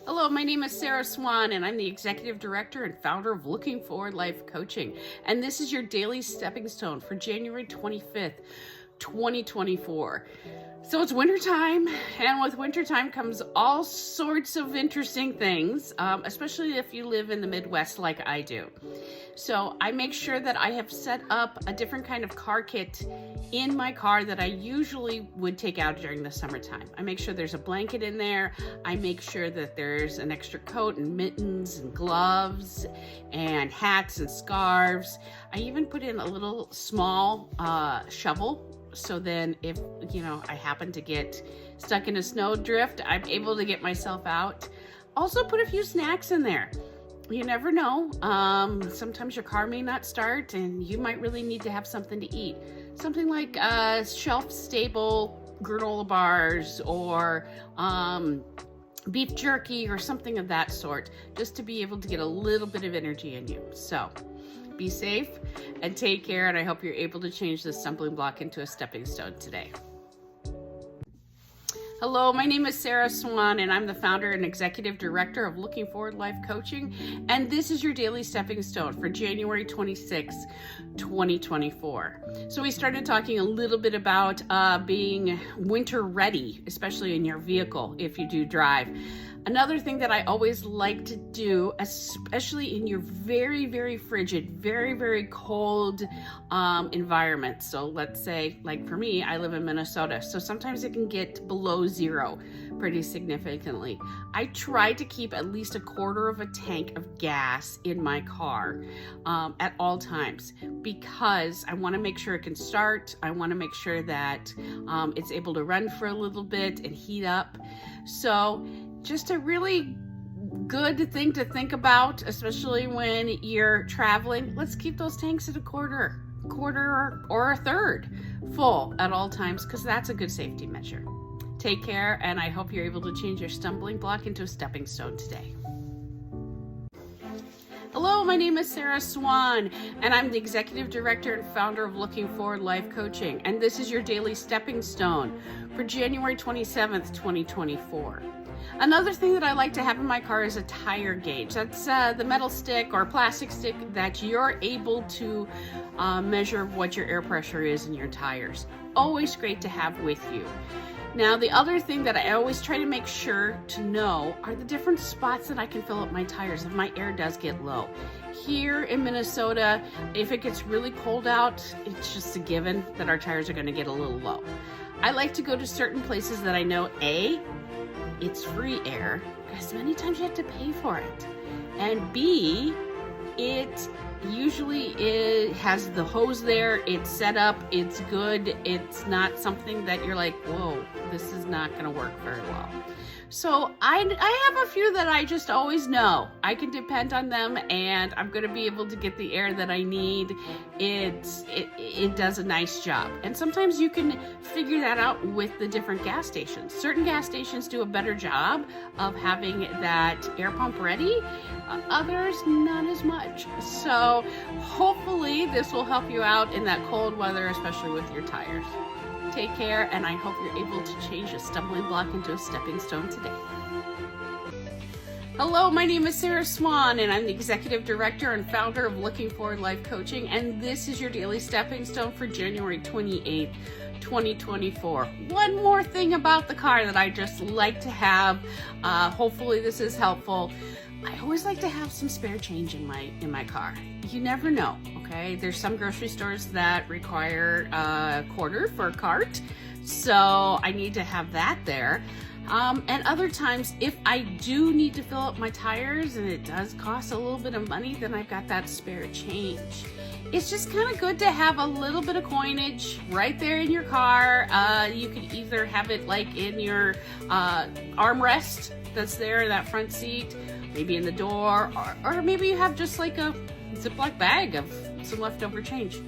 Hello, my name is Sara Swan, and I'm the Executive Director and founder of Looking Forward Life Coaching. And this is your daily stepping stone for January 25th, 2024. So it's wintertime, and with wintertime comes all sorts of interesting things, especially if you live in the Midwest like I do. So I make sure that I have set up a different kind of car kit in my car that I usually would take out during the summertime. I make sure there's a blanket in there. I make sure that there's an extra coat and mittens and gloves and hats and scarves. I even put in a little small shovel. So then if, I happen to get stuck in a snowdrift, I'm able to get myself out. Also put a few snacks in there. You never know. Sometimes your car may not start and you might really need to have something to eat. Something like shelf-stable granola bars or beef jerky or something of that sort, just to be able to get a little bit of energy in you. So be safe and take care, and I hope you're able to change this stumbling block into a stepping stone today. Hello, my name is Sara Swan, and I'm the founder and executive director of Looking Forward Life Coaching, and this is your daily stepping stone for January 26, 2024. So we started talking a little bit about being winter ready, especially in your vehicle if you do drive. Another thing that I always like to do, especially in your very, very frigid, very, very cold environment. So let's say, like for me, I live in Minnesota, so sometimes it can get below zero pretty significantly. I try to keep at least a quarter of a tank of gas in my car at all times, because I want to make sure it can start. I want to make sure that it's able to run for a little bit and heat up. So just a really good thing to think about, especially when you're traveling. Let's keep those tanks at a quarter or a third full at all times, because that's a good safety measure. Take care, and I hope you're able to change your stumbling block into a stepping stone today. Hello, my name is Sara Swan, and I'm the executive director and founder of Looking Forward Life Coaching, and this is your daily stepping stone for January 27th, 2024. Another thing that I like to have in my car is a tire gauge. That's the metal stick or plastic stick that you're able to measure what your air pressure is in your tires. Always great to have with you. Now, the other thing that I always try to make sure to know are the different spots that I can fill up my tires if my air does get low. Here in Minnesota, if it gets really cold out, it's just a given that our tires are going to get a little low. I like to go to certain places that I know, A, it's free air, because many times you have to pay for it, and B, it usually has the hose there, it's set up, it's good, it's not something that you're like, whoa, this is not going to work very well. So I have a few that I just always know I can depend on them, and I'm going to be able to get the air that I need. It does a nice job. And sometimes you can figure that out with the different gas stations. Certain gas stations do a better job of having that air pump ready. Others, not as much. So hopefully this will help you out in that cold weather, especially with your tires. Take care, and I hope you're able to change a stumbling block into a stepping stone today. Hello, my name is Sara Swan, and I'm the executive director and founder of Looking Forward Life Coaching, and this is your daily stepping stone for January 28th, 2024. One more thing about the car that I just like to have. Hopefully this is helpful. I always like to have some spare change in my car. You never know, okay? There's some grocery stores that require a quarter for a cart, so I need to have that there. And other times, if I do need to fill up my tires and it does cost a little bit of money, then I've got that spare change. It's just kind of good to have a little bit of coinage right there in your car. You can either have it like in your armrest that's there in that front seat, maybe in the door, or maybe you have just like a Ziploc bag of some leftover change.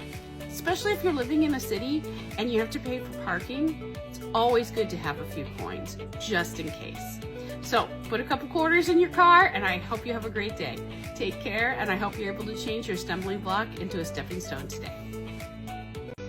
Especially if you're living in a city and you have to pay for parking, it's always good to have a few coins just in case. So put a couple quarters in your car, and I hope you have a great day. Take care, and I hope you're able to change your stumbling block into a stepping stone today.